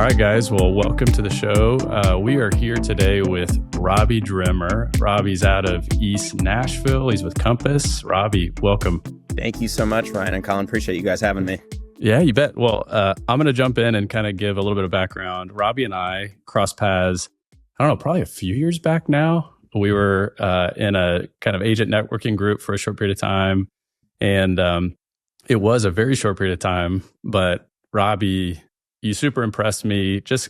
right, guys. Well, welcome to the show. We are here today with Robbie Drimmer. Robbie's out of East Nashville. He's with Compass. Robbie, welcome. Thank you so much, Ryan and Colin. Appreciate you guys having me. Yeah, you bet. Well, I'm going to jump in and kind of give a little bit of background. Robbie and I crossed paths, I don't know, probably a few years back now. We were in a kind of agent networking group for a short period of time. And it was a very short period of time. But Robbie, you super impressed me. Just,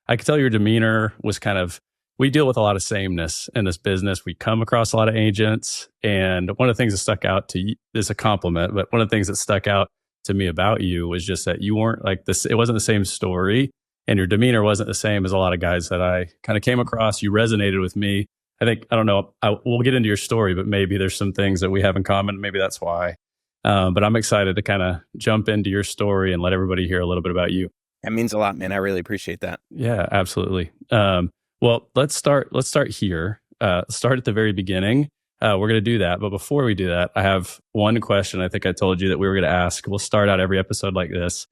I could tell your demeanor was kind of, we deal with a lot of sameness in this business. We come across a lot of agents. And one of the things that stuck out to you is a compliment, but one of the things that stuck out to me about you was just that you weren't like this. It wasn't the same story and your demeanor wasn't the same as a lot of guys that I kind of came across. You resonated with me. I think, I don't know, we'll get into your story, but maybe there's some things that we have in common. Maybe that's why. But I'm excited to kind of jump into your story and let everybody hear a little bit about you. That means a lot, man. I really appreciate that. Yeah, absolutely. Well, let's start here. Start at the very beginning. We're going to do that. But before we do that, I have one question I think I told you that we were going to ask. We'll start out every episode like this.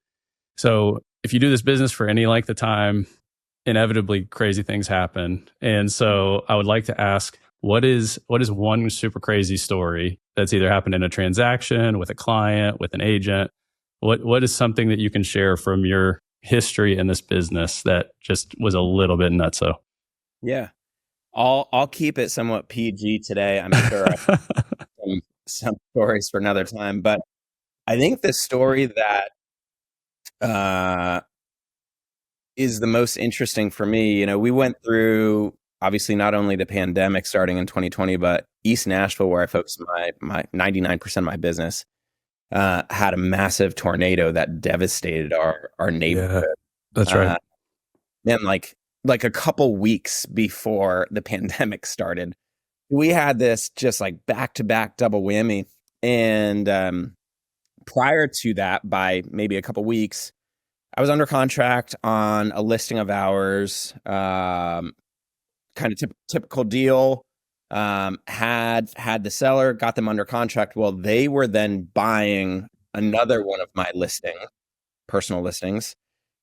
So if you do this business for any length of time, inevitably crazy things happen. And so I would like to ask, what is one super crazy story that's either happened in a transaction, with a client, with an agent? What is something that you can share from your history in this business that just was a little bit nutso? Yeah. I'll keep it somewhat PG today. I'm sure I have some stories for another time, but I think the story that is the most interesting for me, we went through obviously not only the pandemic starting in 2020, but East Nashville, where I focus my 99% of my business, had a massive tornado that devastated our neighborhood. Yeah, that's right. And like a couple weeks before the pandemic started, we had this just like back-to-back double whammy. And prior to that, by maybe a couple weeks, I was under contract on a listing of ours, kind of typical deal. Had the seller, got them under contract. Well, they were then buying another one of my personal listings.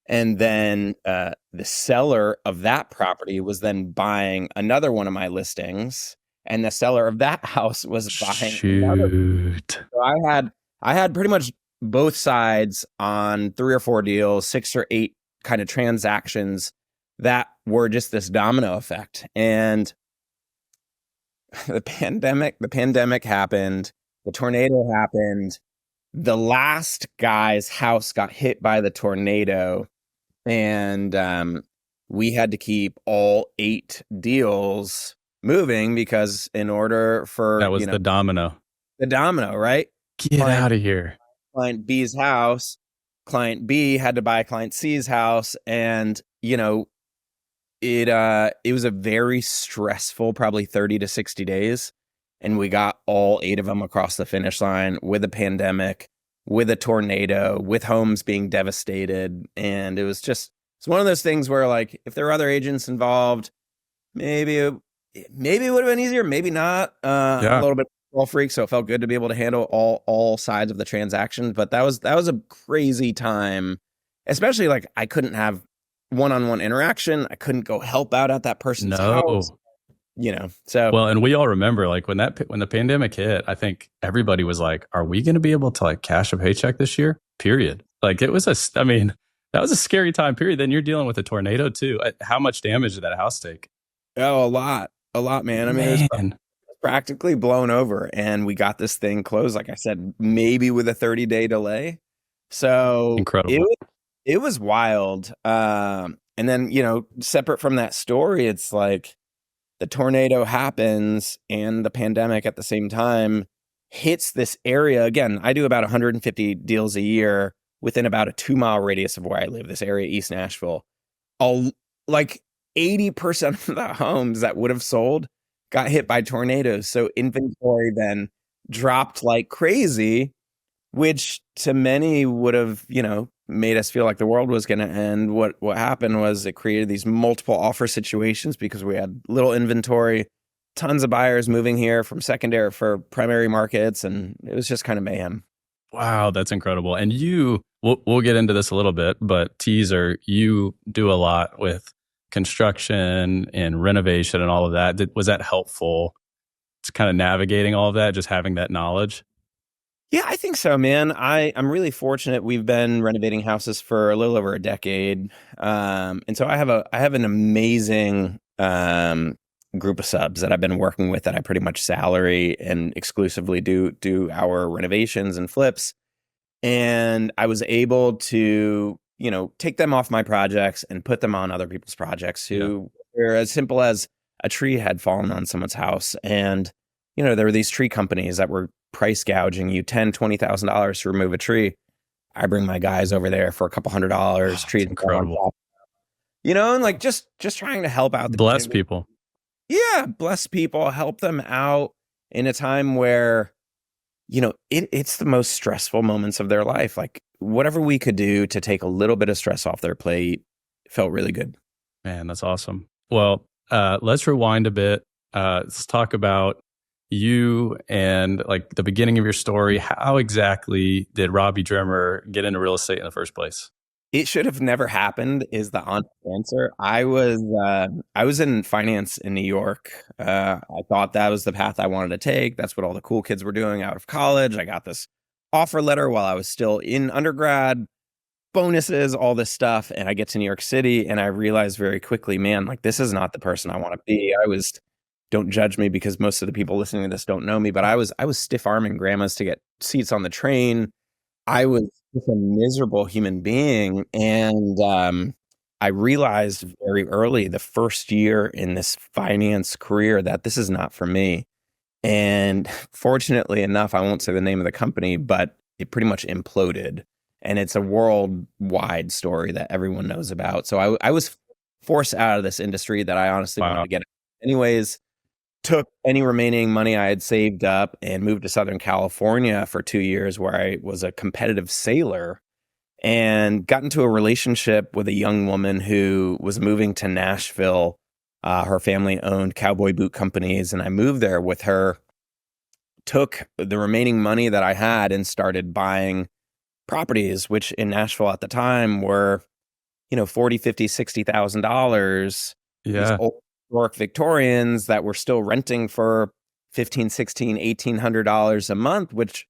And then the seller of that property was then buying another one of my listings. And the seller of that house was buying another. So I had pretty much both sides on 3 or 4 deals, 6 or 8 kind of transactions that were just this domino effect. And the pandemic happened, the tornado happened, the last guy's house got hit by the tornado, and we had to keep all 8 deals moving because in order for that was the domino, right? Get out of here. Client B's house, client B had to buy client C's house, and it was a very stressful, probably 30 to 60 days. And we got all 8 of them across the finish line with a pandemic, with a tornado, with homes being devastated. And it's one of those things where, like, if there were other agents involved, maybe it would have been easier, maybe not. I'm a little bit control freak, so it felt good to be able to handle all sides of the transaction. But that was a crazy time, especially like I couldn't have one-on-one interaction. I couldn't go help out at that person's house. So well, and we all remember like when the pandemic hit, I think everybody was like, are we going to be able to like cash a paycheck this year? Period. Like that was a scary time period. Then you're dealing with a tornado too. How much damage did that house take? Oh, a lot, man. I mean, it was practically blown over, and we got this thing closed, like I said, maybe with a 30-day delay. So incredible. It was wild. And then, separate from that story, it's like the tornado happens and the pandemic at the same time hits this area. Again, I do about 150 deals a year within about a 2-mile radius of where I live, this area, East Nashville. Like 80% of the homes that would have sold got hit by tornadoes. So inventory then dropped like crazy, which to many would have, made us feel like the world was going to end. What happened was it created these multiple offer situations because we had little inventory, tons of buyers moving here from secondary for primary markets, and it was just kind of mayhem. Wow, that's incredible. And we'll get into this a little bit, but teaser, you do a lot with construction and renovation and all of that. Was that helpful to kind of navigating all of that, just having that knowledge? Yeah, I think so, man. I'm really fortunate. We've been renovating houses for a little over a decade, and so I have an amazing group of subs that I've been working with that I pretty much salary and exclusively do our renovations and flips. And I was able to, take them off my projects and put them on other people's projects who were as simple as a tree had fallen on someone's house. And, there were these tree companies that were price gouging you $20,000 to remove a tree. I bring my guys over there for a couple $100, trees incredible. And like just trying to help out the bless people. Yeah, bless people, help them out in a time where it's the most stressful moments of their life. Like whatever we could do to take a little bit of stress off their plate felt really good. Man, that's awesome. Well, let's rewind a bit. Let's talk about you and like the beginning of your story. How exactly did Robbie Drimmer get into real estate in the first place? It should have never happened is the honest answer. I was in finance in New York. I thought that was the path I wanted to take. That's what all the cool kids were doing out of college. I got this offer letter while I was still in undergrad, bonuses, all this stuff. And I get to New York City and I realized very quickly, man, like this is not the person I want to be. Don't judge me because most of the people listening to this don't know me, but I was stiff arming grandmas to get seats on the train. I was just a miserable human being. And I realized very early, the first year in this finance career, that this is not for me. And fortunately enough, I won't say the name of the company, but it pretty much imploded. And it's a worldwide story that everyone knows about. So I was forced out of this industry that I honestly wanted to get anyways. Took any remaining money I had saved up and moved to Southern California for 2 years, where I was a competitive sailor, and got into a relationship with a young woman who was moving to Nashville. Her family owned cowboy boot companies, and I moved there with her. Took the remaining money that I had and started buying properties, which in Nashville at the time were, $40,000, $50,000, $60,000. Yeah. Historic Victorians that were still renting for $1,500, $1,600, $1,800 a month, which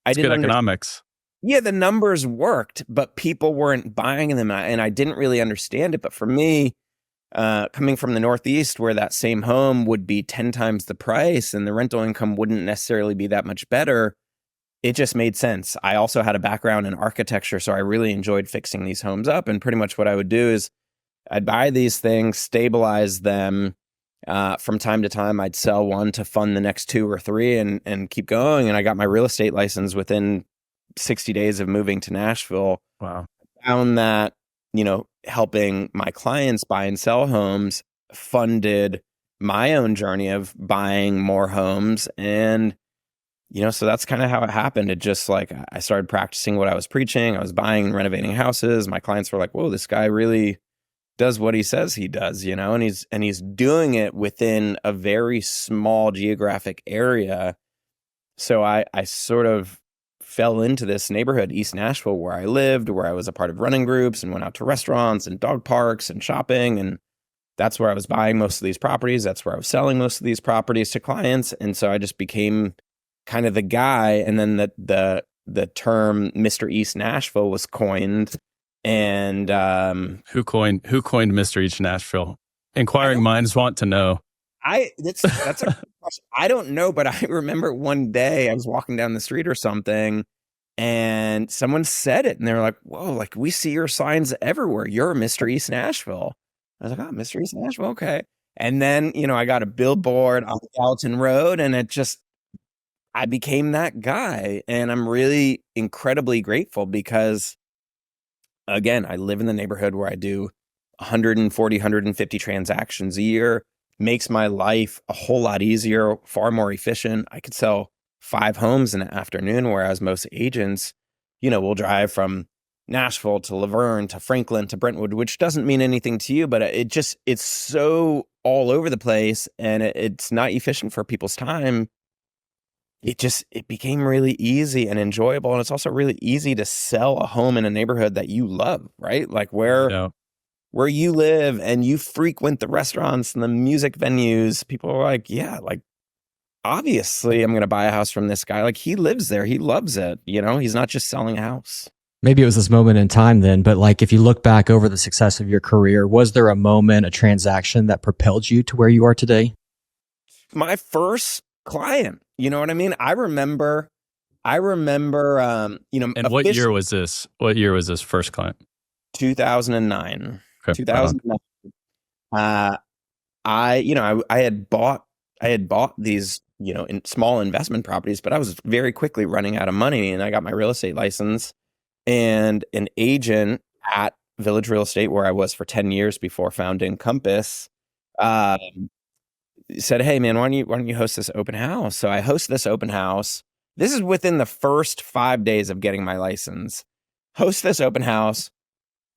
I didn't good economics. Yeah, the numbers worked, but people weren't buying them, and I didn't really understand it. But for me, coming from the Northeast, where that same home would be 10 times the price and the rental income wouldn't necessarily be that much better, it just made sense. I also had a background in architecture, so I really enjoyed fixing these homes up. And pretty much what I would do is I'd buy these things, stabilize them. From time to time, I'd sell one to fund the next 2 or 3 and keep going. And I got my real estate license within 60 days of moving to Nashville. Wow. Found that, helping my clients buy and sell homes funded my own journey of buying more homes. And, so that's kind of how it happened. It just like, I started practicing what I was preaching. I was buying and renovating houses. My clients were like, whoa, this guy really does what he says he does, and he's doing it within a very small geographic area. So I sort of fell into this neighborhood, East Nashville, where I lived, where I was a part of running groups and went out to restaurants and dog parks and shopping. And that's where I was buying most of these properties. That's where I was selling most of these properties to clients. And so I just became kind of the guy. And then the term Mr. East Nashville was coined. And who coined Mr. East Nashville? Inquiring minds want to know. That's a question. I don't know, but I remember one day I was walking down the street or something, and someone said it, and they were like, "Whoa! Like we see your signs everywhere. You're Mr. East Nashville." I was like, "Oh, Mr. East Nashville, okay." And then I got a billboard on Gallatin Road, and I became that guy, and I'm really incredibly grateful because, again, I live in the neighborhood where I do 140, 150 transactions a year. Makes my life a whole lot easier, far more efficient. I could sell 5 homes in an afternoon, whereas most agents, will drive from Nashville to Laverne to Franklin to Brentwood, which doesn't mean anything to you, but it's so all over the place, and it's not efficient for people's time. it became really easy and enjoyable. And it's also really easy to sell a home in a neighborhood that you love, right? Like Yeah. where you live and you frequent the restaurants and the music venues. People are like, yeah, like obviously I'm going to buy a house from this guy. Like he lives there. He loves it. You know, he's not just selling a house. Maybe it was this moment in time then, but like if you look back over the success of your career, was there a moment, a transaction that propelled you to where you are today? My first client, you know what I mean? I remember, you know, And what year was this? What year was this first client? 2009. Okay, 2009. I had bought these, you know, in small investment properties, but I was very quickly running out of money, and I got my real estate license, and an agent at Village Real Estate, where I was for 10 years before founding Compass, said, "Hey man, why don't you host this open house?" So I host this open house. This is within the first 5 days of getting my license. Host this open house,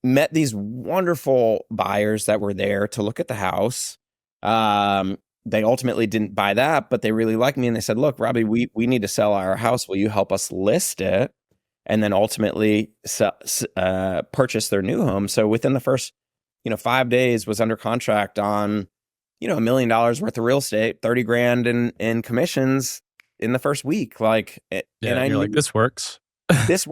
met these wonderful buyers that were there to look at the house. They ultimately didn't buy that, but they really liked me, and they said, "Look, Robbie, we need to sell our house. Will you help us list it?" And then ultimately purchase their new home. So within the first, 5 days, was under contract on, $1 million worth of real estate, 30 grand in commissions in the first week. Like, Yeah, and I you're knew like, this works. this.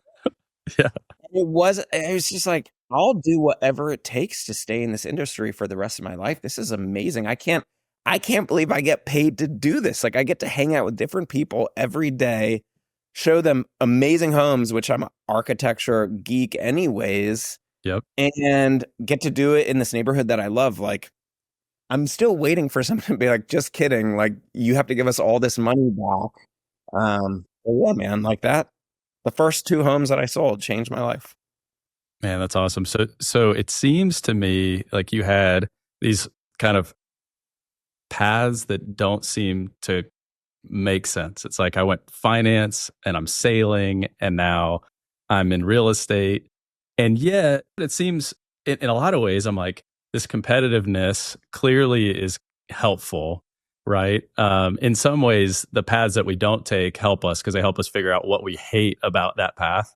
Yeah. It was just like, I'll do whatever it takes to stay in this industry for the rest of my life. This is amazing. I can't believe I get paid to do this. Like I get to hang out with different people every day, show them amazing homes, which I'm an architecture geek anyways, Yep. and get to do it in this neighborhood that I love. Like I'm still waiting for someone to be like, just kidding. Like you have to give us all this money back. But yeah, man, like that. The first 2 homes that I sold changed my life. Man, that's awesome. So it seems to me like you had these kind of paths that don't seem to make sense. It's like I went finance and I'm sailing and now I'm in real estate. And yet it seems in a lot of ways, I'm like, this competitiveness clearly is helpful, right? In some ways, the paths that we don't take help us because they help us figure out what we hate about that path.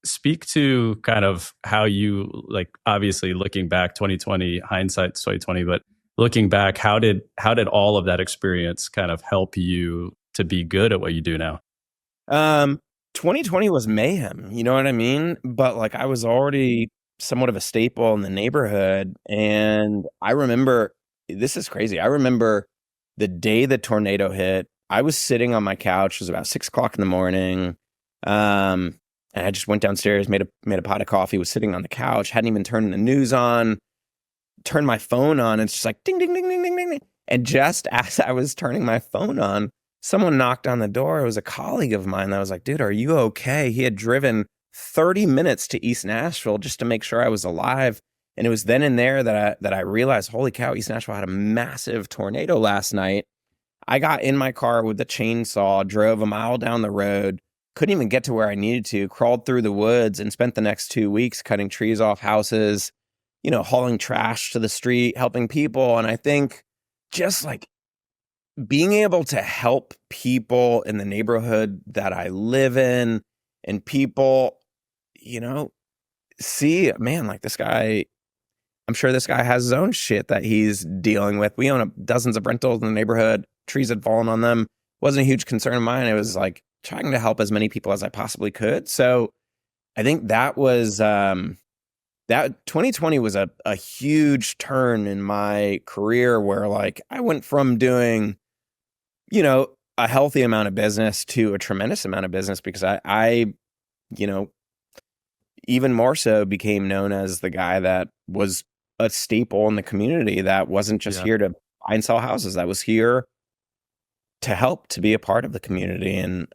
Speak to kind of how you, like, obviously looking back, 2020, hindsight's 2020, but looking back, how did all of that experience kind of help you to be good at what you do now? 2020 was mayhem, you know what I mean? But like I was already somewhat of a staple in the neighborhood. And I remember, this is crazy. I remember the day the tornado hit, I was sitting on my couch. It was about 6 o'clock in the morning. And I just went downstairs, made a pot of coffee, was sitting on the couch, hadn't even turned the news on, turned my phone on. And it's just like ding, ding, ding, ding, ding, ding, ding. And just as I was turning my phone on, someone knocked on the door. It was a colleague of mine that was like, "Dude, are you okay?" He had driven 30 minutes to East Nashville just to make sure I was alive. And it was then and there that I realized, holy cow, East Nashville had a massive tornado last night. I got in my car with the chainsaw, drove a mile down the road, couldn't even get to where I needed to, crawled through the woods and spent the next 2 weeks cutting trees off houses, hauling trash to the street, helping people. And I think just like being able to help people in the neighborhood that I live in, and people, see, man, like this guy, I'm sure this guy has his own shit that he's dealing with. We own dozens of rentals in the neighborhood. Trees had fallen on them. Wasn't a huge concern of mine. It was like trying to help as many people as I possibly could. So I think that was, that 2020 was a huge turn in my career where like I went from doing, a healthy amount of business to a tremendous amount of business because I even more so became known as the guy that was a staple in the community that wasn't just here to buy and sell houses, that was here to help, to be a part of the community. And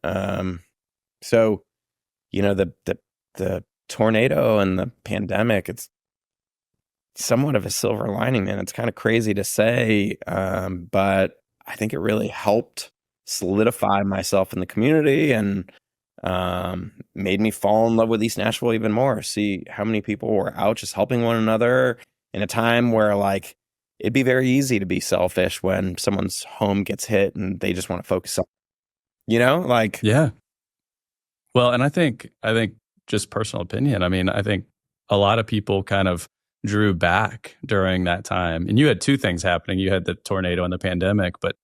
so, the tornado and the pandemic, it's somewhat of a silver lining, man. It's kind of crazy to say, but I think it really helped solidify myself in the community and made me fall in love with East Nashville even more. See how many people were out just helping one another in a time where like it'd be very easy to be selfish when someone's home gets hit and they just want to focus on Like, Yeah. Well, and I think just personal opinion. I mean, I think a lot of people kind of drew back during that time. And you had two things happening. You had the tornado and the pandemic, but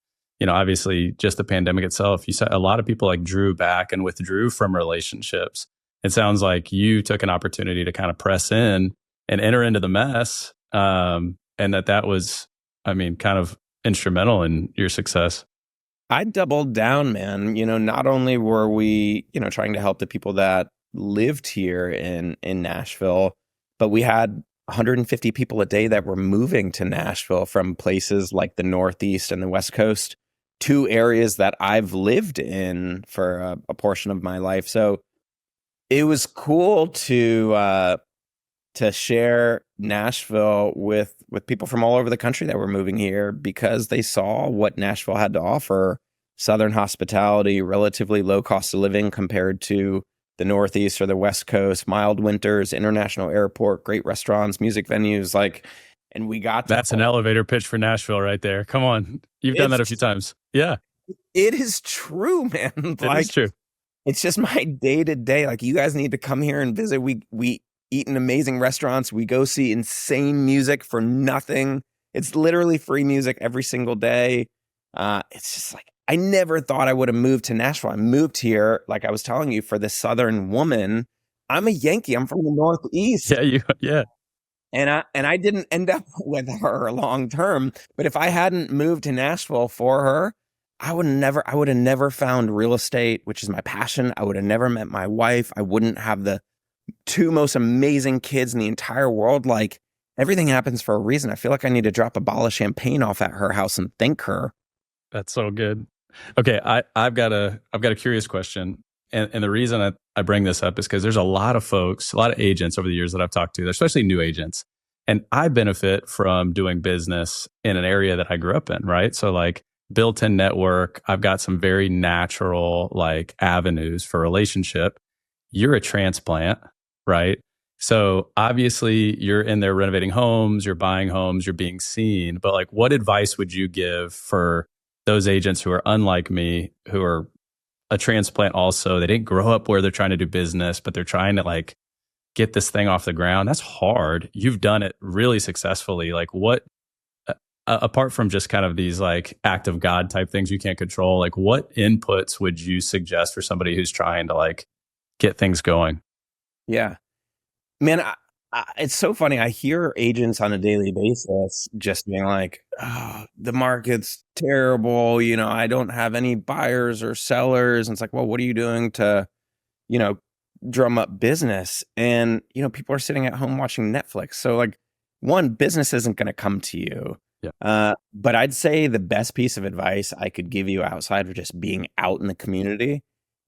obviously just the pandemic itself, you said a lot of people like drew back and withdrew from relationships. It sounds like you took an opportunity to kind of press in and enter into the mess. And that was, I mean, kind of instrumental in your success. I doubled down, man. Not only were we, trying to help the people that lived here in Nashville, but we had 150 people a day that were moving to Nashville from places like the Northeast and the West Coast, two areas that I've lived in for a portion of my life. So it was cool to share Nashville with people from all over the country that were moving here because they saw what Nashville had to offer. Southern hospitality, relatively low cost of living compared to the Northeast or the West Coast, mild winters, international airport, great restaurants, music venues, and we got That's an elevator pitch for Nashville right there. Come on. You've done that a few times. Yeah. It is true, man. It is true. It's just my day to day. Like, you guys need to come here and visit. We eat in amazing restaurants. We go see insane music for nothing. It's literally free music every single day. It's just like, I never thought I would have moved to Nashville. I moved here, like I was telling you, for this Southern woman. I'm a Yankee. I'm from the Northeast. Yeah. And I didn't end up with her long term. But if I hadn't moved to Nashville for her, I would have never found real estate, which is my passion. I would have never met my wife. I wouldn't have the two most amazing kids in the entire world. Like, everything happens for a reason. I feel like I need to drop a bottle of champagne off at her house and thank her. That's so good. Okay, I've got a curious question, and the reason I bring this up is because there's a lot of folks, a lot of agents over the years that I've talked to, especially new agents, and I benefit from doing business in an area that I grew up in, right? So like built-in network, I've got some very natural like avenues for relationship. You're a transplant, right? So obviously you're in there renovating homes, you're buying homes, you're being seen, but like what advice would you give for those agents who are unlike me, who are a transplant also? They didn't grow up where they're trying to do business, but they're trying to like get this thing off the ground. That's hard. You've done it really successfully. Like what, apart from just kind of these like act of God type things you can't control, like what inputs would you suggest for somebody who's trying to like get things going? Yeah, man, it's so funny. I hear agents on a daily basis just being like, oh, the market's terrible. I don't have any buyers or sellers. And it's like, well, what are you doing to, drum up business? And, people are sitting at home watching Netflix. So like, one, business isn't going to come to you. Yeah. But I'd say the best piece of advice I could give you outside of just being out in the community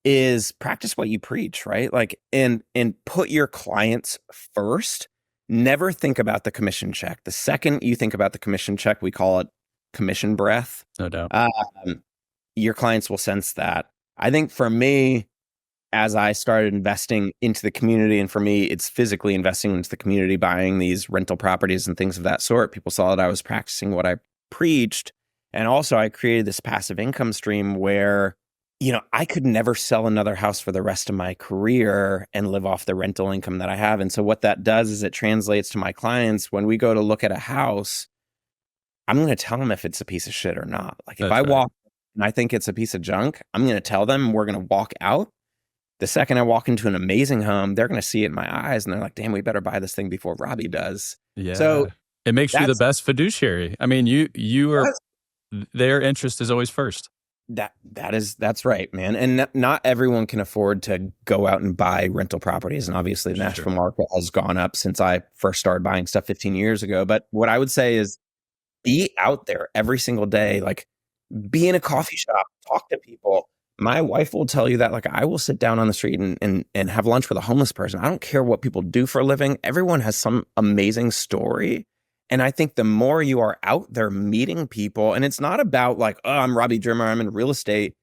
is practice what you preach, right? Like, and put your clients first. Never think about the commission check. The second you think about the commission check, we call it commission breath. No doubt. Your clients will sense that. I think for me, as I started investing into the community, and for me, it's physically investing into the community, buying these rental properties and things of that sort, people saw that I was practicing what I preached. And also I created this passive income stream where I could never sell another house for the rest of my career and live off the rental income that I have. And so what that does is it translates to my clients. When we go to look at a house, I'm going to tell them if it's a piece of shit or not. Like, if I walk and I think it's a piece of junk, I'm going to tell them we're going to walk out. The second I walk into an amazing home, they're going to see it in my eyes and they're like, damn, we better buy this thing before Robbie does. Yeah. So it makes you the best fiduciary. I mean, you are, their interest is always first. That's right, man. And not everyone can afford to go out and buy rental properties. And obviously the Nashville market has gone up since I first started buying stuff 15 years ago. But what I would say is be out there every single day. Like, be in a coffee shop, talk to people. My wife will tell you that, like, I will sit down on the street and have lunch with a homeless person. I don't care what people do for a living. Everyone has some amazing story. And I think the more you are out there meeting people, and it's not about like, oh, I'm Robbie Drimmer, I'm in real estate.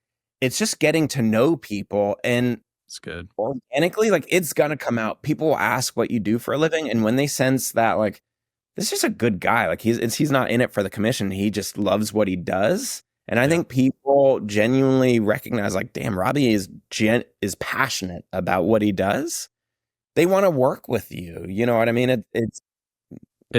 It's just getting to know people. And it's good. Organically, like, it's going to come out. People will ask what you do for a living. And when they sense that, like, this is a good guy, like he's not in it for the commission, he just loves what he does, And I Yeah. think people genuinely recognize, like, damn, Robbie is passionate about what he does. They want to work with you. You know what I mean? It's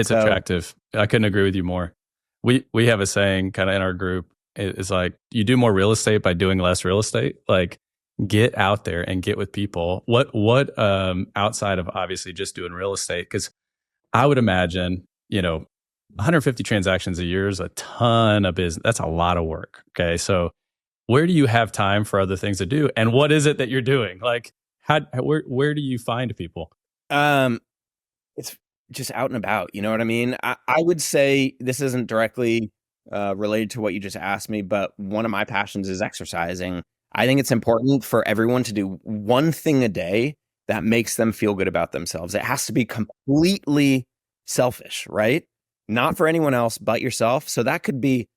So, attractive. I couldn't agree with you more. We have a saying kind of in our group. It's like, you do more real estate by doing less real estate. Like, get out there and get with people. What outside of obviously just doing real estate? Because I would imagine, 150 transactions a year is a ton of business. That's a lot of work. Okay. So where do you have time for other things to do? And what is it that you're doing? Like, where do you find people? it's just out and about. You know what I mean? I would say this isn't directly related to what you just asked me, but one of my passions is exercising. I think it's important for everyone to do one thing a day that makes them feel good about themselves. It has to be completely selfish, right? Not for anyone else but yourself. So that could be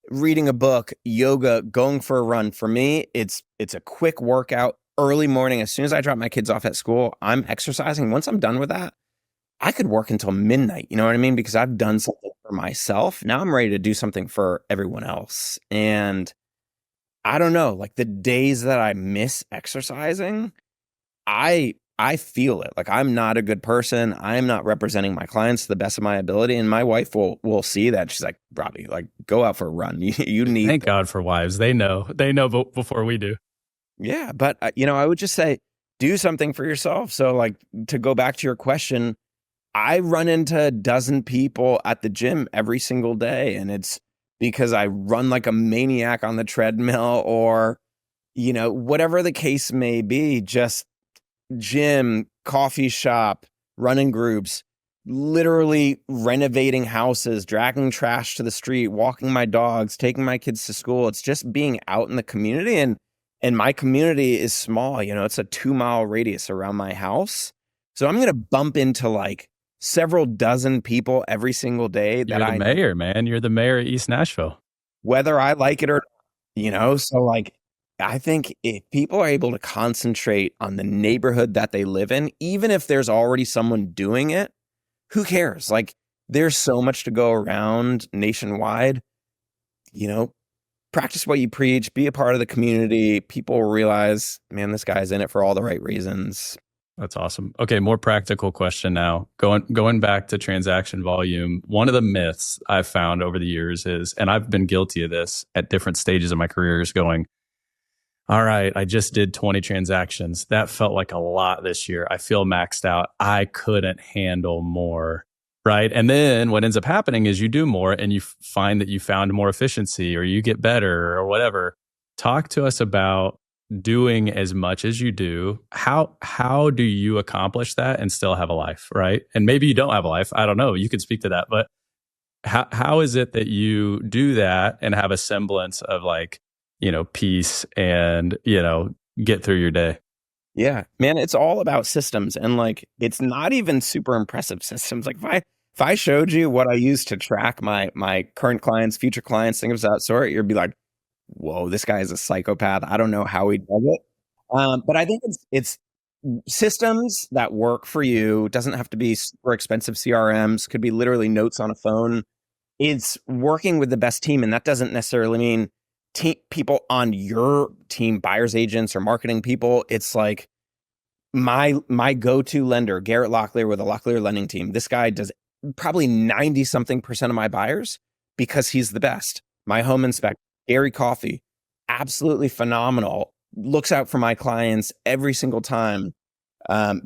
reading a book, yoga, going for a run. For me, it's a quick workout early morning. As soon as I drop my kids off at school, I'm exercising. Once I'm done with that, I could work until midnight. You know what I mean? Because I've done something for myself. Now I'm ready to do something for everyone else. And I don't know, like the days that I miss exercising, I feel it. Like, I'm not a good person. I'm not representing my clients to the best of my ability. And my wife will see that. She's like, Robbie, like, go out for a run. You need. Thank God for wives. They know before we do. Yeah, but I would just say, do something for yourself. So, like, to go back to your question, I run into a dozen people at the gym every single day, and it's because I run like a maniac on the treadmill, or whatever the case may be. Just gym, coffee shop, running groups, literally renovating houses, dragging trash to the street, walking my dogs, taking my kids to school. It's just being out in the community, and my community is small. It's a 2-mile radius around my house. So I'm going to bump into like several dozen people every single day. You're the mayor, man. You're the mayor of East Nashville. Whether I like it or not, so like, I think if people are able to concentrate on the neighborhood that they live in, even if there's already someone doing it, who cares? Like, there's so much to go around nationwide. Practice what you preach, be a part of the community. People will realize, man, this guy's in it for all the right reasons. That's awesome. Okay, more practical question now. Going back to transaction volume, one of the myths I've found over the years is, and I've been guilty of this at different stages of my career, is going, all right, I just did 20 transactions. That felt like a lot this year. I feel maxed out. I couldn't handle more, right? And then what ends up happening is you do more and you find that you found more efficiency, or you get better, or whatever. Talk to us about doing as much as you do. How do you accomplish that and still have a life, right? And maybe you don't have a life. I don't know. You could speak to that. But how is it that you do that and have a semblance of like, peace and, get through your day? Yeah, man, it's all about systems. And like, it's not even super impressive systems. Like, if I showed you what I use to track my current clients, future clients, things of that sort, you'd be like, whoa, this guy is a psychopath. I don't know how he does it. But I think it's systems that work for you. It doesn't have to be super expensive CRMs, could be literally notes on a phone. It's working with the best team. And that doesn't necessarily mean people on your team, buyers agents or marketing people. It's like my go-to lender, Garrett Locklear with the Locklear lending team. This guy does probably 90 something % of my buyers because he's the best. My home inspector, Gary Coffey, absolutely phenomenal. Looks out for my clients every single time.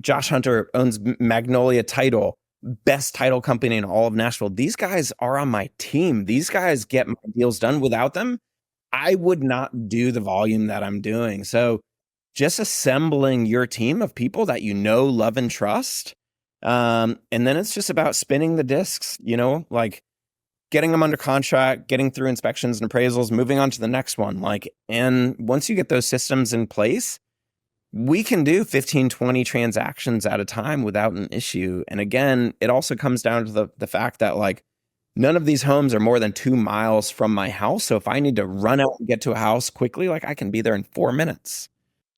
Josh Hunter owns Magnolia Title, best title company in all of Nashville. These guys are on my team. These guys get my deals done. Without them, I would not do the volume that I'm doing. So just assembling your team of people that love and trust. And then it's just about spinning the discs, like getting them under contract, getting through inspections and appraisals, moving on to the next one. And once you get those systems in place, we can do 15, 20 transactions at a time without an issue. And again, it also comes down to the fact that like, none of these homes are more than 2 miles from my house. So if I need to run out and get to a house quickly, like I can be there in 4 minutes.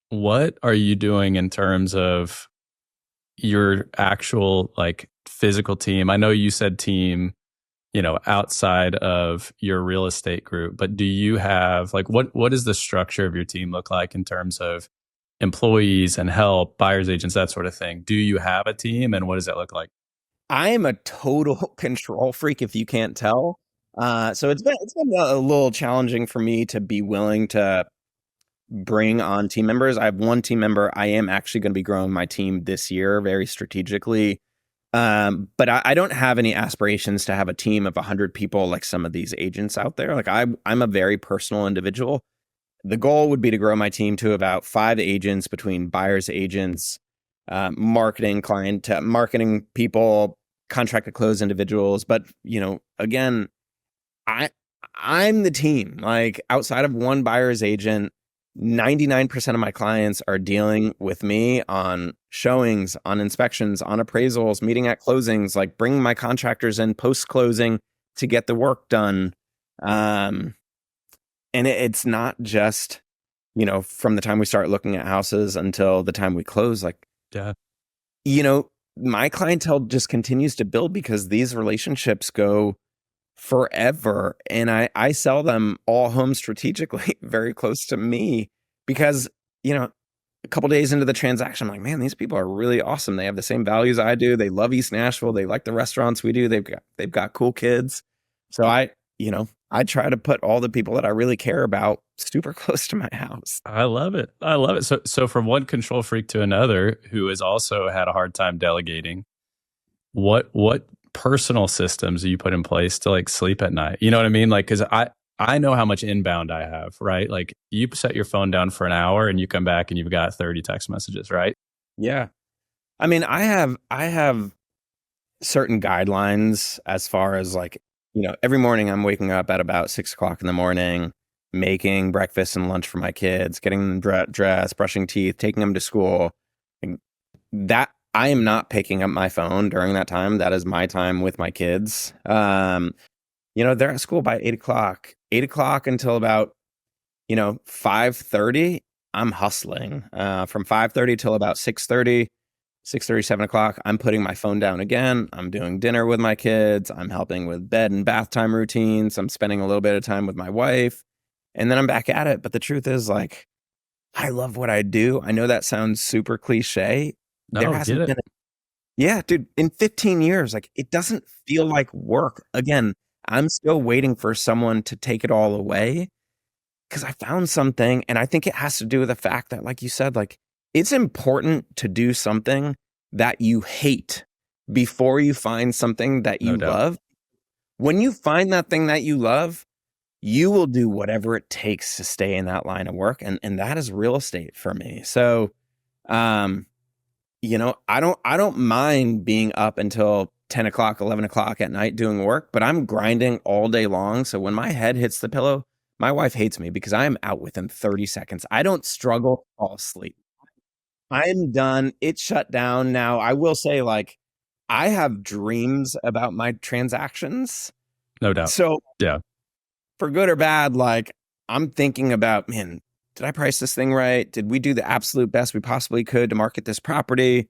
What are you doing in terms of your actual like physical team? I know you said team, outside of your real estate group, but do you have like, what does the structure of your team look like in terms of employees and help, buyers agents, that sort of thing? Do you have a team, and what does that look like? I am a total control freak, if you can't tell. So it's been a little challenging for me to be willing to bring on team members. I have one team member. I am actually going to be growing my team this year very strategically. But I don't have any aspirations to have a team of 100 people like some of these agents out there. Like I'm a very personal individual. The goal would be to grow my team to about 5 agents between buyers agents, marketing people, contract to close individuals. But again, I'm the team. Like outside of one buyer's agent, 99% of my clients are dealing with me on showings, on inspections, on appraisals, meeting at closings, like bringing my contractors in post-closing to get the work done. And it's not just, from the time we start looking at houses until the time we close. Like, Yeah. My clientele just continues to build because these relationships go forever. And I sell them all home strategically very close to me because, a couple days into the transaction, I'm like, man, these people are really awesome. They have the same values I do. They love East Nashville. They like the restaurants we do. They've got cool kids. So I try to put all the people that I really care about super close to my house. I love it. So from one control freak to another who has also had a hard time delegating, what personal systems do you put in place to like sleep at night? You know what I mean? Like, because I know how much inbound I have, right? Like you set your phone down for an hour and you come back and you've got 30 text messages, right? Yeah. I mean, I have certain guidelines as far as like, every morning I'm waking up at about 6:00 in the morning, making breakfast and lunch for my kids, getting them dressed, brushing teeth, taking them to school. That I am not picking up my phone during that time. That is my time with my kids. They're at school by 8:00. 8:00 until about 5:30. I'm hustling. From 5:30 till about 6:30. 6:30, 7:00, I'm putting my phone down again. I'm doing dinner with my kids. I'm helping with bed and bath time routines. I'm spending a little bit of time with my wife. And then I'm back at it. But the truth is, like, I love what I do. I know that sounds super cliche. There hasn't been yeah, dude, in 15 years, like, it doesn't feel like work. Again, I'm still waiting for someone to take it all away because I found something. And I think it has to do with the fact that, like you said, like, it's important to do something that you hate before you find something that you love. When you find that thing that you love, you will do whatever it takes to stay in that line of work. And that is real estate for me. So, I don't mind being up until 10:00, 11:00 at night doing work, but I'm grinding all day long. So when my head hits the pillow, my wife hates me because I am out within 30 seconds. I don't struggle to fall asleep. I'm done. It's shut down now. I will say, like, I have dreams about my transactions. No doubt. So yeah, for good or bad, like, I'm thinking about, man, did I price this thing right? Did we do the absolute best we possibly could to market this property?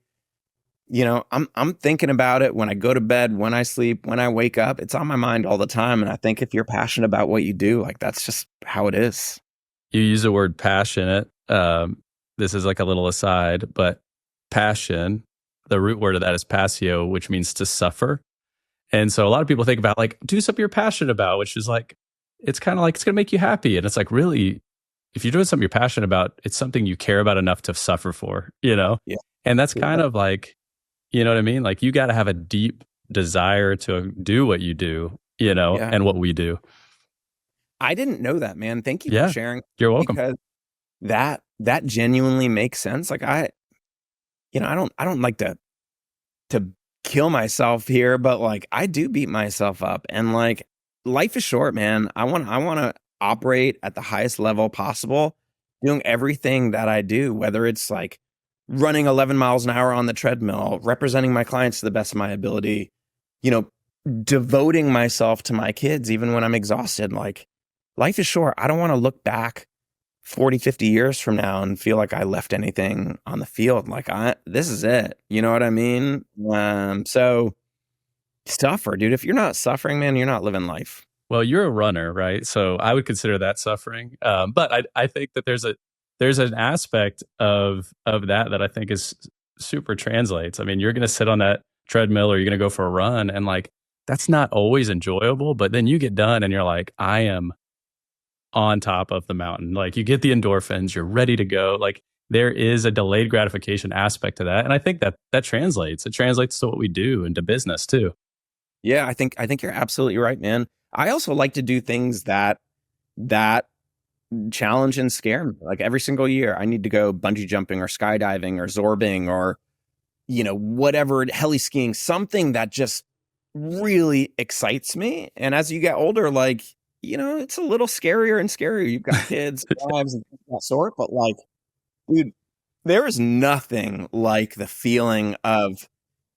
I'm thinking about it when I go to bed, when I sleep, when I wake up. It's on my mind all the time. And I think if you're passionate about what you do, like, that's just how it is. You use the word passionate. This is like a little aside, but passion, the root word of that is passio, which means to suffer. And so a lot of people think about, like, do something you're passionate about, which is like, it's kind of like, it's going to make you happy. And it's like, really, if you're doing something you're passionate about, it's something you care about enough to suffer for, Yeah. And that's kind of like, you know what I mean? Like, you got to have a deep desire to do what you do, and what we do. I didn't know that, man. Thank you for sharing. You're welcome. Because that genuinely makes sense. Like, I don't like to kill myself here, but like, I do beat myself up, and like, life is short, man. I want to operate at the highest level possible, doing everything that I do, whether it's like running 11 miles an hour on the treadmill, representing my clients to the best of my ability, devoting myself to my kids, even when I'm exhausted. Like, life is short. I don't want to look back 40, 50 years from now and feel like I left anything on the field. Like, this is it. You know what I mean? So Suffer, dude. If you're not suffering, man, you're not living life. Well, you're a runner, right? So I would consider that suffering. But I think that there's an aspect of that I think is super translates. I mean, you're going to sit on that treadmill or you're going to go for a run, and like that's not always enjoyable. But then you get done and you're like, I am on top of the mountain. Like you get the endorphins, you're ready to go. Like there is a delayed gratification aspect to that, and I think that translates. It translates to what we do into business too. Yeah, I think you're absolutely right, man. I also like to do things that challenge and scare me. Like every single year, I need to go bungee jumping or skydiving or zorbing or whatever, heli skiing, something that just really excites me. And as you get older, like it's a little scarier and scarier. You've got kids, wives, and things of that sort. But like, dude, there is nothing like the feeling of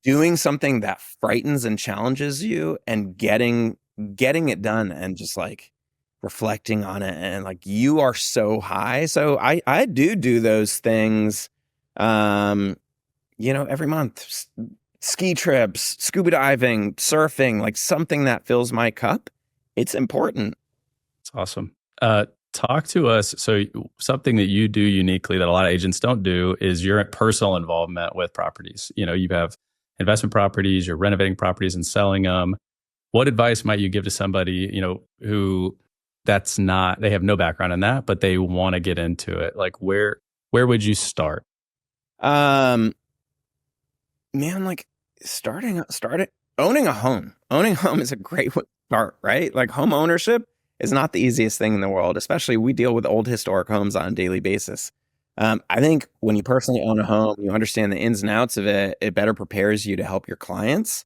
doing something that frightens and challenges you and getting it done and just like reflecting on it, and like you are so high. So I do those things every month. Ski trips, scuba diving, surfing, like something that fills my cup. It's important. It's awesome. Talk to us. So something that you do uniquely that a lot of agents don't do is your personal involvement with properties. You have investment properties, you're renovating properties and selling them. What advice might you give to somebody, who they have no background in that, but they want to get into it? Like where would you start? Man, like owning a home. Owning a home is a great way to start, right? Like home ownership is not the easiest thing in the world, especially we deal with old historic homes on a daily basis. I think when you personally own a home, you understand the ins and outs of it, it better prepares you to help your clients.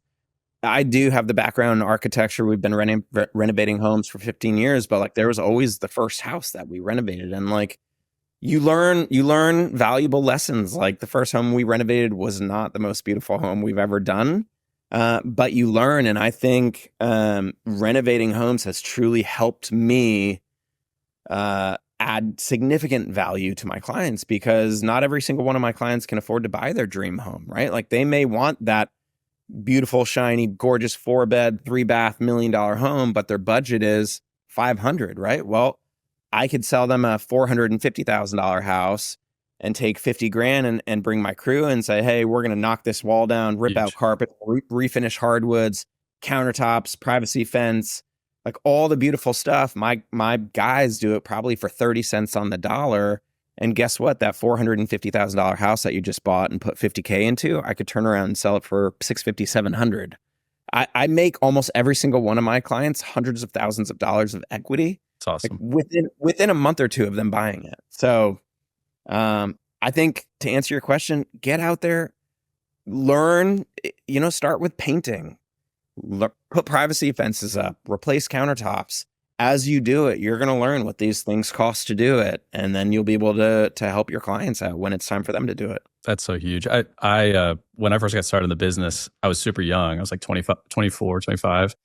I do have the background in architecture. We've been renovating homes for 15 years, but like there was always the first house that we renovated. And like you learn valuable lessons. Like the first home we renovated was not the most beautiful home we've ever done. But you learn. And I think renovating homes has truly helped me add significant value to my clients, because not every single one of my clients can afford to buy their dream home, right? Like they may want that beautiful, shiny, gorgeous 4-bed, 3-bath, $1 million home, but their budget is $500,000, right? Well, I could sell them a $450,000 house and take $50,000 and bring my crew and say, hey, we're going to knock this wall down, rip out carpet, refinish hardwoods, countertops, privacy fence, like all the beautiful stuff. My guys do it probably for 30 cents on the dollar. And guess what? That $450,000 house that you just bought and put $50,000 into, I could turn around and sell it for $650,000, $700,000. I make almost every single one of my clients hundreds of thousands of dollars of equity. It's awesome. Like within a month or two of them buying it. So I think to answer your question, get out there, learn, start with painting, put privacy fences up, replace countertops. As you do it, you're going to learn what these things cost to do it. And then you'll be able to help your clients out when it's time for them to do it. That's so huge. I when I first got started in the business, I was super young. I was like 25, 24, 25.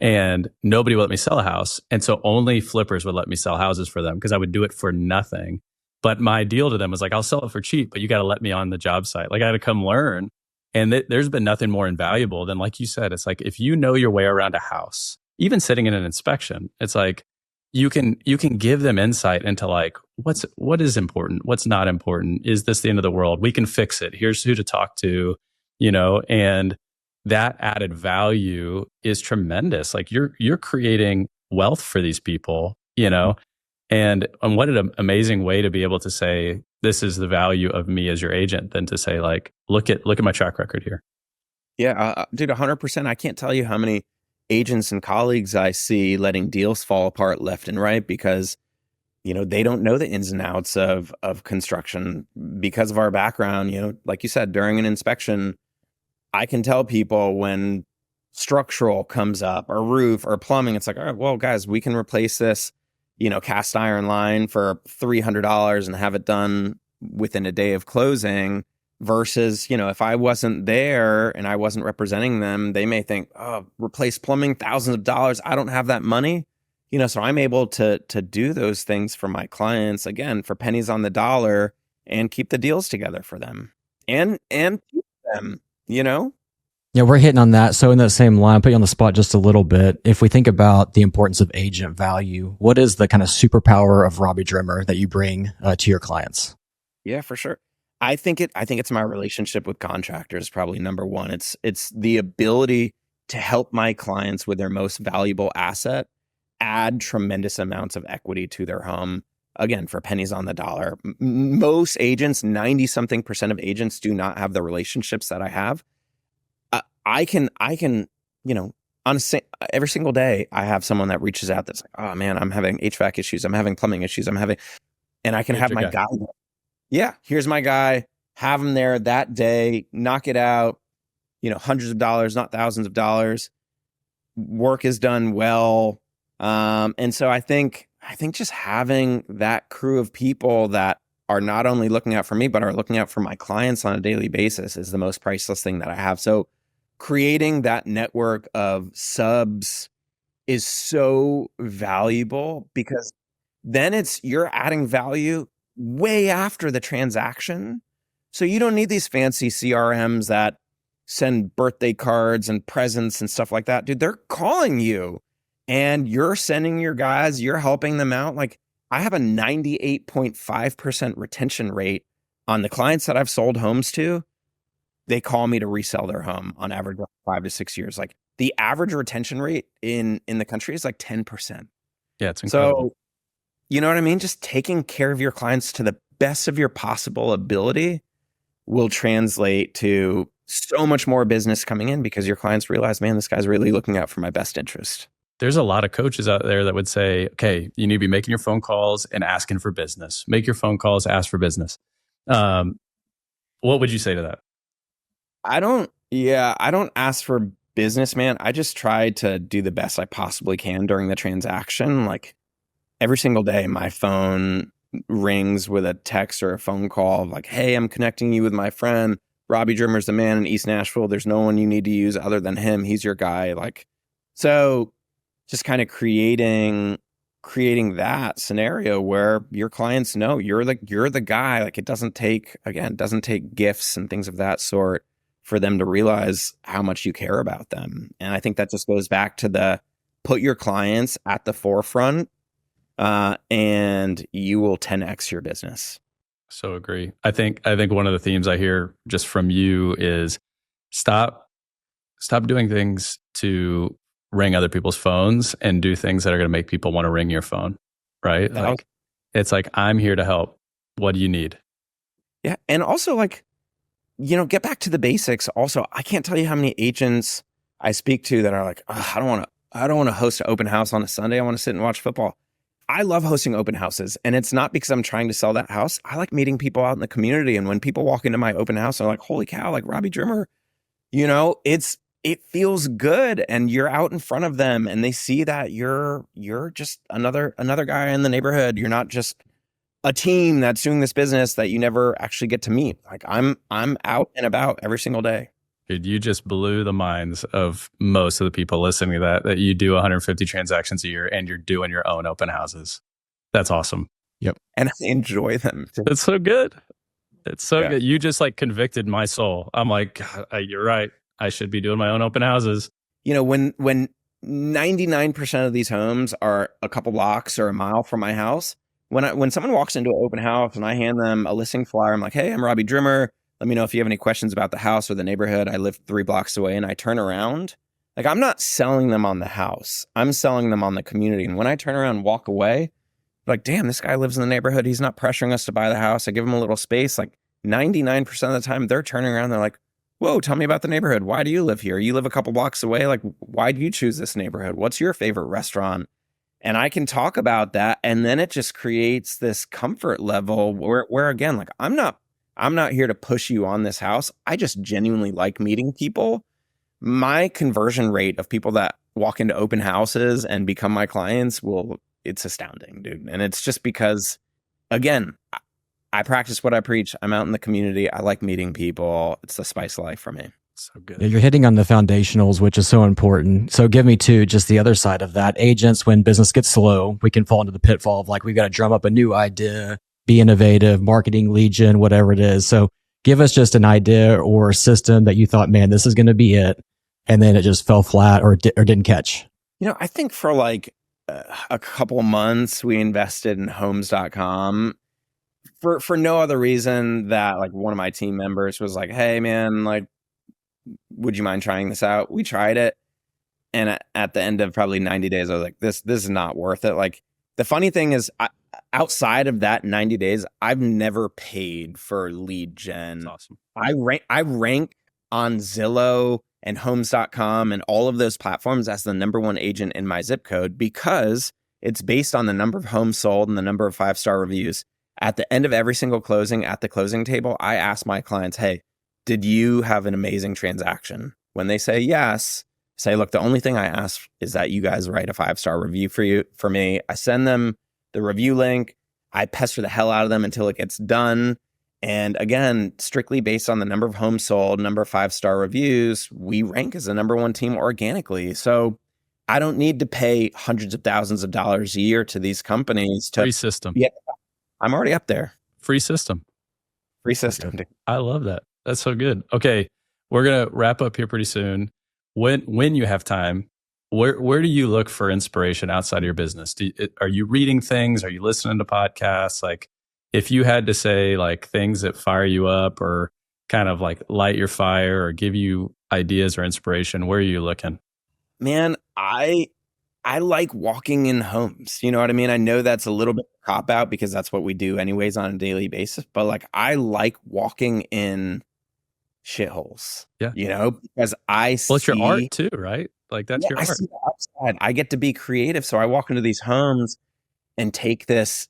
And nobody would let me sell a house. And so only flippers would let me sell houses for them because I would do it for nothing. But my deal to them was like, I'll sell it for cheap, but you got to let me on the job site. Like I had to come learn. And there's been nothing more invaluable than, like you said, it's like if you know your way around a house, even sitting in an inspection, it's like you can give them insight into like what is important, what's not important. Is this the end of the world? We can fix it. Here's who to talk to, and that added value is tremendous. Like you're creating wealth for these people, and what an amazing way to be able to say, this is the value of me as your agent, than to say like, look at my track record here. Yeah, dude, 100%. I can't tell you how many agents and colleagues I see letting deals fall apart left and right because, they don't know the ins and outs of construction because of our background. Like you said, during an inspection, I can tell people when structural comes up or roof or plumbing, it's like, all right, well, guys, we can replace this, cast iron line for $300 and have it done within a day of closing. Versus, if I wasn't there and I wasn't representing them, they may think, oh, replace plumbing, thousands of dollars. I don't have that money. So I'm able to do those things for my clients, again, for pennies on the dollar, and keep the deals together for them and keep them, Yeah, we're hitting on that. So in that same line, I'll put you on the spot just a little bit. If we think about the importance of agent value, what is the kind of superpower of Robbie Drimmer that you bring to your clients? Yeah, for sure. I think it's my relationship with contractors, probably number one. It's the ability to help my clients with their most valuable asset add tremendous amounts of equity to their home. Again, for pennies on the dollar. Most agents, 90-something% of agents, do not have the relationships that I have. I can, every single day, I have someone that reaches out that's like, oh man, I'm having HVAC issues, I'm having plumbing issues, and I can have my guy. Yeah, here's my guy. Have him there that day. Knock it out. Hundreds of dollars, not thousands of dollars. Work is done well. And so I think just having that crew of people that are not only looking out for me, but are looking out for my clients on a daily basis is the most priceless thing that I have. So creating that network of subs is so valuable, because then you're adding value way after the transaction. So you don't need these fancy CRMs that send birthday cards and presents and stuff like that. Dude, they're calling you and you're sending your guys, you're helping them out. Like, I have a 98.5% retention rate on the clients that I've sold homes to. They call me to resell their home on average 5 to 6 years. Like, the average retention rate in the country is like 10%. Yeah, it's incredible. So, you know what I mean? Just taking care of your clients to the best of your possible ability will translate to so much more business coming in, because your clients realize, man, this guy's really looking out for my best interest. There's a lot of coaches out there that would say, okay, you need to be making your phone calls and asking for business. Make your phone calls, ask for business. What would you say to that? I don't ask for business, man. I just try to do the best I possibly can during the transaction. Like, every single day, my phone rings with a text or a phone call like, hey, I'm connecting you with my friend. Robbie Drimmer's the man in East Nashville. There's no one you need to use other than him. He's your guy. Like, so just kind of creating that scenario where your clients know you're the guy. Like, it doesn't take gifts and things of that sort for them to realize how much you care about them. And I think that just goes back to put your clients at the forefront, and you will 10x your business. So agree. I think one of the themes I hear just from you is stop doing things to ring other people's phones and do things that are going to make people want to ring your phone, right? Like, it's like, I'm here to help. What do you need? Yeah. And also, like, get back to the basics. Also, I can't tell you how many agents I speak to that are like, I don't want to host an open house on a Sunday. I want to sit and watch football. I love hosting open houses, and it's not because I'm trying to sell that house. I like meeting people out in the community. And when people walk into my open house, they're like, holy cow, like Robbie Drimmer, it feels good. And you're out in front of them and they see that you're just another guy in the neighborhood. You're not just a team that's doing this business that you never actually get to meet. Like, I'm out and about every single day. Dude, you just blew the minds of most of the people listening to that you do 150 transactions a year and you're doing your own open houses. That's awesome. Yep. And I enjoy them. It's so good. It's so good. You just like convicted my soul. I'm like, you're right. I should be doing my own open houses. When 99% of these homes are a couple blocks or a mile from my house, when someone walks into an open house and I hand them a listing flyer, I'm like, hey, I'm Robbie Drimmer. Let me know if you have any questions about the house or the neighborhood. I live 3 blocks away. And I turn around. Like, I'm not selling them on the house. I'm selling them on the community. And when I turn around and walk away, like, damn, this guy lives in the neighborhood. He's not pressuring us to buy the house. I give him a little space. Like, 99% of the time, they're turning around. They're like, whoa, tell me about the neighborhood. Why do you live here? You live a couple blocks away. Like, why do you choose this neighborhood? What's your favorite restaurant? And I can talk about that. And then it just creates this comfort level where again, like, I'm not here to push you on this house. I just genuinely like meeting people. My conversion rate of people that walk into open houses and become my clients, it's astounding, dude. And it's just because, again, I practice what I preach. I'm out in the community. I like meeting people. It's the spice of life for me. So good. Yeah, you're hitting on the foundationals, which is so important. So give me too, just the other side of that. Agents, when business gets slow, we can fall into the pitfall of like, we've got to drum up a new idea, be innovative, marketing lead gen, whatever it is. So Give us just an idea or system that you thought, man, this is going to be it. And then it just fell flat or didn't catch. I think for like a couple months, we invested in homes.com for no other reason that like one of my team members was like, hey man, like, would you mind trying this out? We tried it. And at the end of probably 90 days, I was like, this is not worth it. Like, the funny thing is, outside of that 90 days, I've never paid for lead gen. That's awesome. I rank on Zillow and homes.com and all of those platforms as the number one agent in my zip code because it's based on the number of homes sold and the number of 5-star reviews. At the end of every single closing, at the closing table, I ask my clients, hey, did you have an amazing transaction? When they say yes, say, look, the only thing I ask is that you guys write a 5-star review for me. I send them the review link. I pester the hell out of them until it gets done. And again, strictly based on the number of homes sold, number of 5-star reviews, we rank as the number one team organically. So I don't need to pay hundreds of thousands of dollars a year to these companies. Free system. Yeah, I'm already up there. Free system. Free system. I love that. That's so good. Okay, we're gonna wrap up here pretty soon. When you have time, where do you look for inspiration outside of your business? Are you reading things? Are you listening to podcasts? Like, if you had to say like things that fire you up or kind of like light your fire or give you ideas or inspiration, where are you looking? Man, I like walking in homes. You know what I mean? I know that's a little bit of a cop out because that's what we do anyways on a daily basis. But like, I like walking in shitholes. Yeah. Because I see. Well, it's your art too, right? Like that's your art. I see the upside. I get to be creative. So I walk into these homes and take this,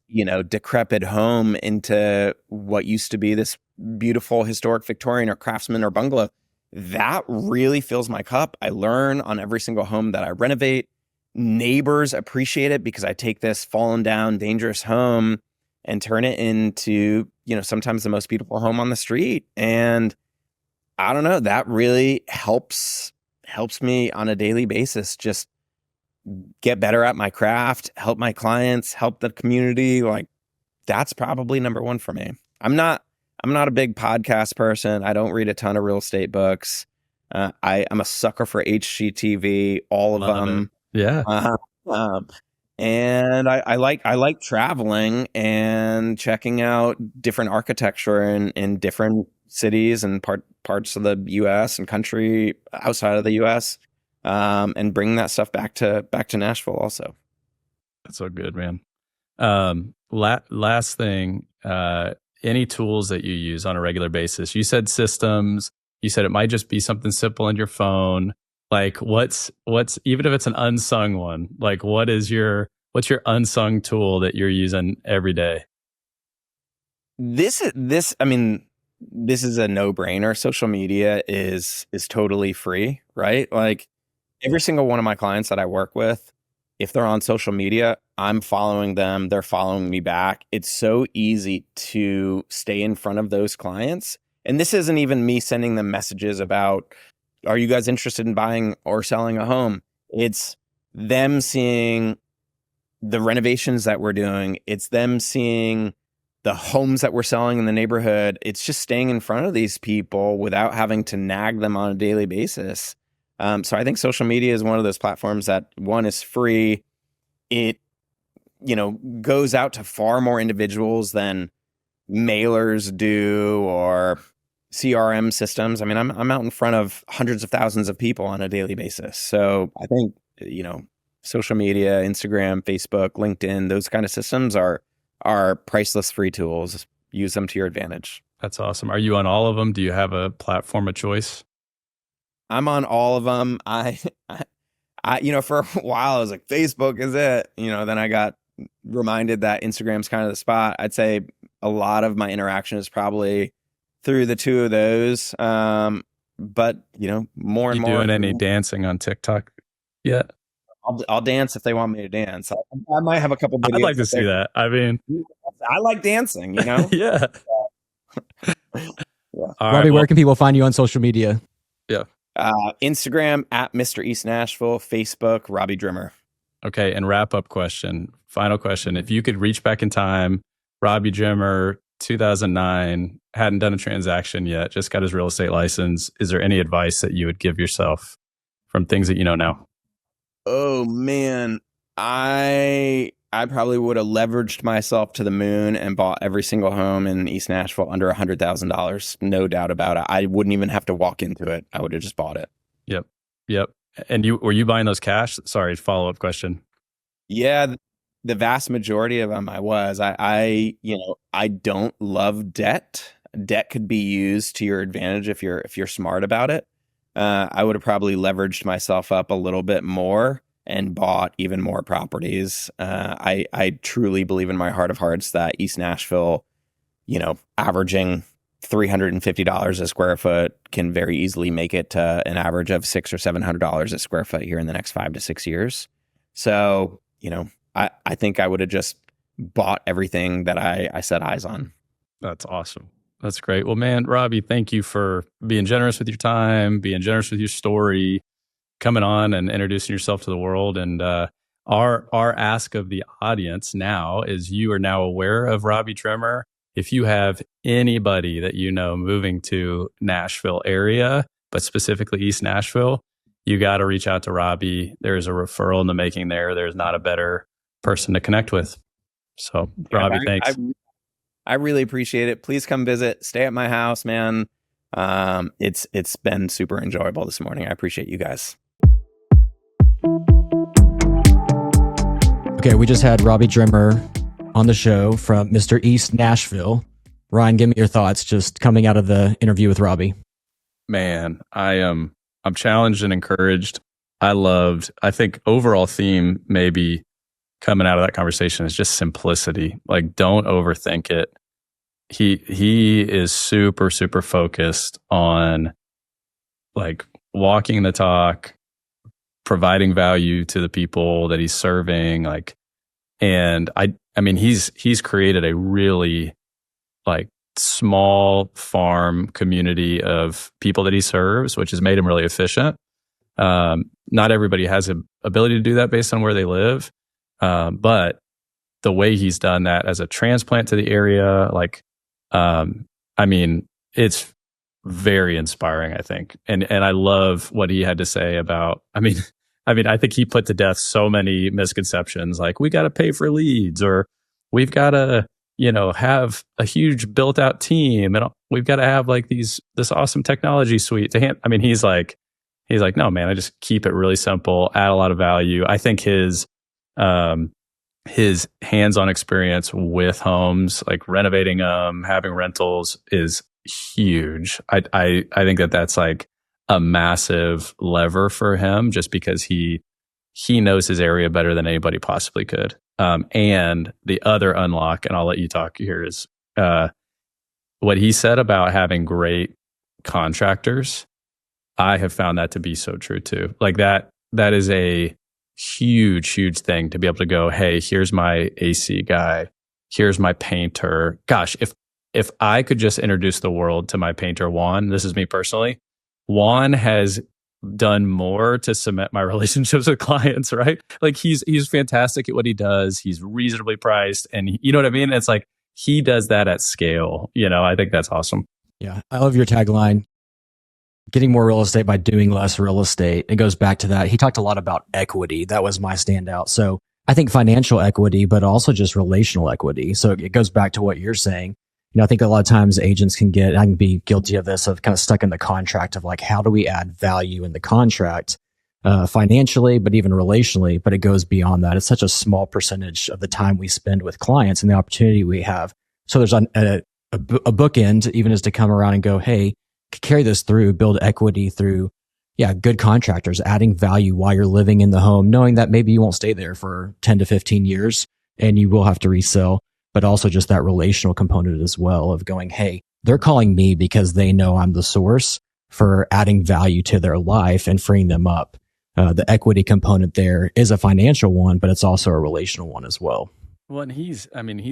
decrepit home into what used to be this beautiful historic Victorian or craftsman or bungalow. That really fills my cup. I learn on every single home that I renovate. Neighbors appreciate it because I take this fallen down, dangerous home and turn it into, sometimes the most beautiful home on the street. And I don't know, that really helps me on a daily basis just get better at my craft, help my clients, help the community. Like, that's probably number one for me. I'm not a big podcast person. I don't read a ton of real estate books. I'm a sucker for HGTV, all of them. Yeah. And I like traveling and checking out different architecture in different cities and parts of the U.S. and country outside of the U.S. And bring that stuff back to Nashville also. That's so good, man. Last thing, any tools that you use on a regular basis? You said systems. You said it might just be something simple on your phone. Like what's even if it's an unsung one, like what's your unsung tool that you're using every day? This is a no-brainer. Social media is totally free, right? Like every single one of my clients that I work with, if they're on social media, I'm following them, they're following me back. It's so easy to stay in front of those clients. And this isn't even me sending them messages about, are you guys interested in buying or selling a home? It's them seeing the renovations that we're doing. It's them seeing the homes that we're selling in the neighborhood. It's just staying in front of these people without having to nag them on a daily basis. So I think social media is one of those platforms that, one, is free. It, goes out to far more individuals than mailers do or CRM systems. I mean, I'm out in front of hundreds of thousands of people on a daily basis. So I think, social media, Instagram, Facebook, LinkedIn, those kind of systems are priceless free tools. Use them to your advantage. That's awesome. Are you on all of them? Do you have a platform of choice? I'm on all of them. I for a while I was like, Facebook is it. Then I got reminded that Instagram's kind of the spot. I'd say a lot of my interaction is probably through the two of those. But more and You more. doing any dancing on TikTok yet? I'll dance if they want me to dance. I might have a couple videos. I'd like to see that. I mean, I like dancing, Yeah. Yeah. Robbie, where can people find you on social media? Yeah. Instagram at Mr. East Nashville, Facebook, Robbie Drimmer. Okay. And final question. If you could reach back in time, Robbie Drimmer, 2009, hadn't done a transaction yet, just got his real estate license. Is there any advice that you would give yourself from things that you know now? Oh man, I probably would have leveraged myself to the moon and bought every single home in East Nashville under $100,000. No doubt about it. I wouldn't even have to walk into it. I would have just bought it. Yep. Yep. And were you buying those cash? Sorry, follow-up question. Yeah, the vast majority of them I was. I don't love debt. Debt could be used to your advantage if you're smart about it. I would have probably leveraged myself up a little bit more and bought even more properties. I truly believe in my heart of hearts that East Nashville, averaging $350 a square foot can very easily make it to an average of $600 or $700 a square foot here in the next 5 to 6 years. So, I think I would have just bought everything that I set eyes on. That's awesome. That's great. Well, man, Robbie, thank you for being generous with your time, being generous with your story, coming on and introducing yourself to the world. And our ask of the audience now is, you are now aware of Robbie Drimmer. If you have anybody that you know moving to Nashville area, but specifically East Nashville, you got to reach out to Robbie. There's a referral in the making there. There's not a better person to connect with. So, Robbie, thanks. I really appreciate it. Please come visit. Stay at my house, man. It's been super enjoyable this morning. I appreciate you guys. Okay, we just had Robbie Drimmer on the show from Mr. East Nashville. Ryan, give me your thoughts just coming out of the interview with Robbie. Man, I'm challenged and encouraged. I think overall theme maybe coming out of that conversation is just simplicity. Like, don't overthink it. He is super, super focused on like walking the talk, providing value to the people that he's serving. Like, and I mean, he's created a really like small farm community of people that he serves, which has made him really efficient. Not everybody has the ability to do that based on where they live. But the way he's done that as a transplant to the area, like, I mean, it's very inspiring, I think. And I love what he had to say about, I mean, I think he put to death so many misconceptions, like we got to pay for leads, or we've got to, have a huge built out team, and we've got to have like this awesome technology suite to hand. I mean, he's like, no, man, I just keep it really simple, add a lot of value. I think his hands-on experience with homes, like renovating them, having rentals, is huge. I think that's like a massive lever for him, just because he knows his area better than anybody possibly could. And the other unlock, and I'll let you talk here, is what he said about having great contractors. I have found that to be so true too. Like that is a huge thing, to be able to go, hey, here's my AC guy, here's my painter. Gosh, if I could just introduce the world to my painter, Juan, this is me personally, Juan has done more to cement my relationships with clients, right? Like he's fantastic at what he does. He's reasonably priced, and you know what I mean? It's like he does that at scale. I think that's awesome. Yeah. I love your tagline, getting more real estate by doing less real estate. It goes back to that. He talked a lot about equity. That was my standout. So I think financial equity, but also just relational equity. So it goes back to what you're saying. I think a lot of times agents I can be guilty of this, of kind of stuck in the contract of like, how do we add value in the contract, financially, but even relationally, but it goes beyond that. It's such a small percentage of the time we spend with clients and the opportunity we have. So there's a bookend, even is to come around and go, hey, carry this through, build equity through, good contractors, adding value while you're living in the home, knowing that maybe you won't stay there for 10 to 15 years and you will have to resell. But also just that relational component as well of going, hey, they're calling me because they know I'm the source for adding value to their life and freeing them up. The equity component there is a financial one, but it's also a relational one as well. Well, and he's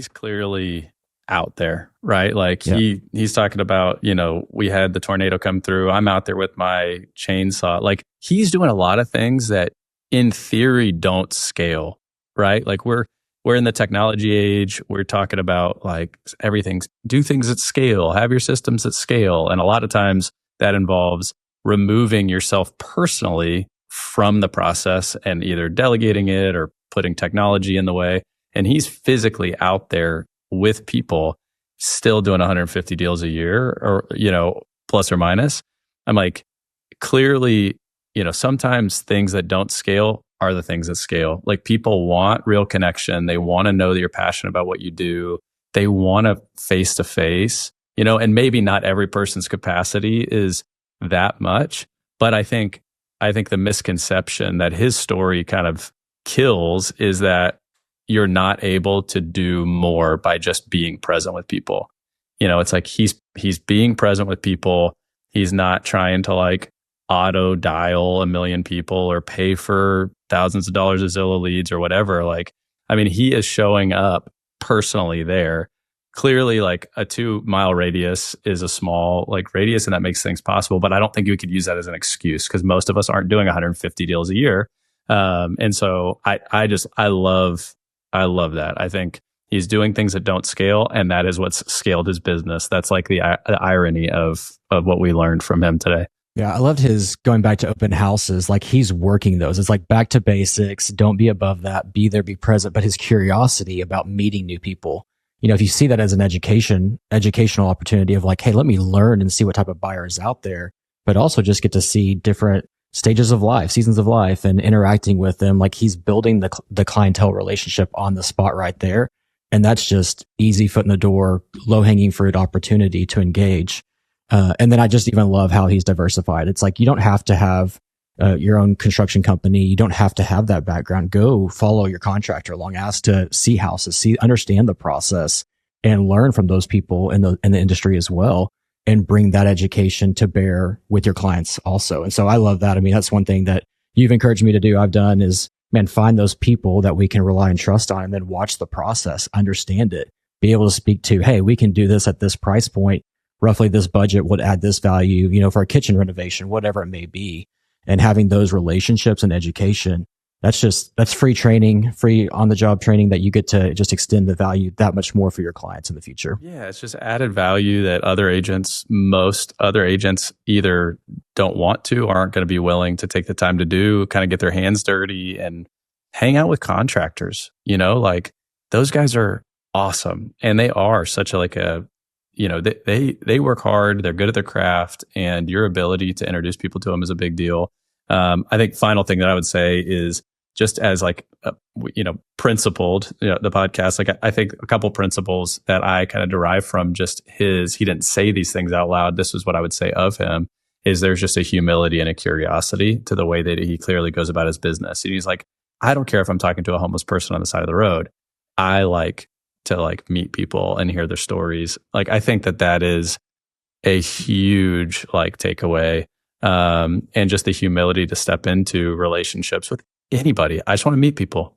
clearly out there, right? Like he's talking about, we had the tornado come through. I'm out there with my chainsaw. Like he's doing a lot of things that in theory don't scale, right? Like we're we're in the technology age. We're talking about like do things at scale, have your systems at scale. And a lot of times that involves removing yourself personally from the process and either delegating it or putting technology in the way. And he's physically out there with people still doing 150 deals a year or, plus or minus. I'm like, clearly, sometimes things that don't scale are the things that scale. Like people want real connection. They want to know that you're passionate about what you do. They want to face to face, and maybe not every person's capacity is that much. But I think the misconception that his story kind of kills is that you're not able to do more by just being present with people. It's like he's being present with people. He's not trying to like auto dial a million people or pay for thousands of dollars of Zillow leads or whatever. Like, I mean, he is showing up personally there. Clearly, like a 2-mile radius is a small like radius, and that makes things possible. But I don't think we could use that as an excuse because most of us aren't doing 150 deals a year. And so I love that. I think he's doing things that don't scale, and that is what's scaled his business. That's like the irony of what we learned from him today. Yeah, I loved his going back to open houses. Like he's working those. It's like back to basics. Don't be above that. Be there, be present. But his curiosity about meeting new people. If you see that as an educational opportunity of like, hey, let me learn and see what type of buyer is out there, but also just get to see different stages of life, seasons of life, and interacting with them. Like he's building the clientele relationship on the spot right there. And that's just easy foot in the door, low hanging fruit opportunity to engage. And then I just even love how he's diversified. It's like, you don't have to have your own construction company. You don't have to have that background. Go follow your contractor along, ask to see houses, understand the process and learn from those people in the industry as well, and bring that education to bear with your clients also. And so I love that. I mean, that's one thing that you've encouraged me to do. I've done is, find those people that we can rely and trust on, and then watch the process, understand it, be able to speak to, hey, we can do this at this price point. Roughly this budget would add this value, for a kitchen renovation, whatever it may be. And having those relationships and education, that's free training, free on the job training that you get to just extend the value that much more for your clients in the future. Yeah, it's just added value that most other agents either don't want to or aren't going to be willing to take the time to do, kind of get their hands dirty and hang out with contractors. Like those guys are awesome. And they are such they work hard, they're good at their craft, and your ability to introduce people to them is a big deal. I think final thing that I would say is just as like, principled, the podcast, like I think a couple principles that I kind of derive from just he didn't say these things out loud. This is what I would say of him is there's just a humility and a curiosity to the way that he clearly goes about his business. And he's like, I don't care if I'm talking to a homeless person on the side of the road. I like to meet people and hear their stories. Like, I think that is a huge takeaway. And just the humility to step into relationships with anybody. I just want to meet people.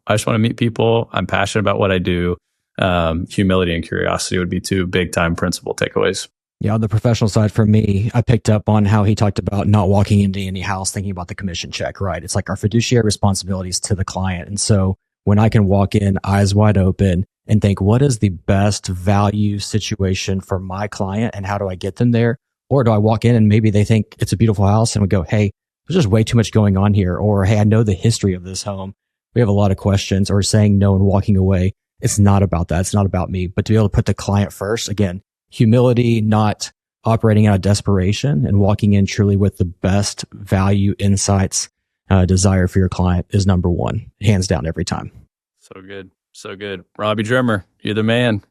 I'm passionate about what I do. Humility and curiosity would be 2 big time principal takeaways. Yeah, on the professional side for me, I picked up on how he talked about not walking into any house thinking about the commission check, right? It's like our fiduciary responsibilities to the client. And so when I can walk in eyes wide open and think, what is the best value situation for my client and how do I get them there? Or do I walk in and maybe they think it's a beautiful house and we go, hey, there's just way too much going on here. Or, hey, I know the history of this home. We have a lot of questions, or saying no and walking away. It's not about that. It's not about me, but to be able to put the client first, again, humility, not operating out of desperation, and walking in truly with the best value, insights, desire for your client is number 1, hands down every time. So good. So good. Robbie Drimmer, you're the man.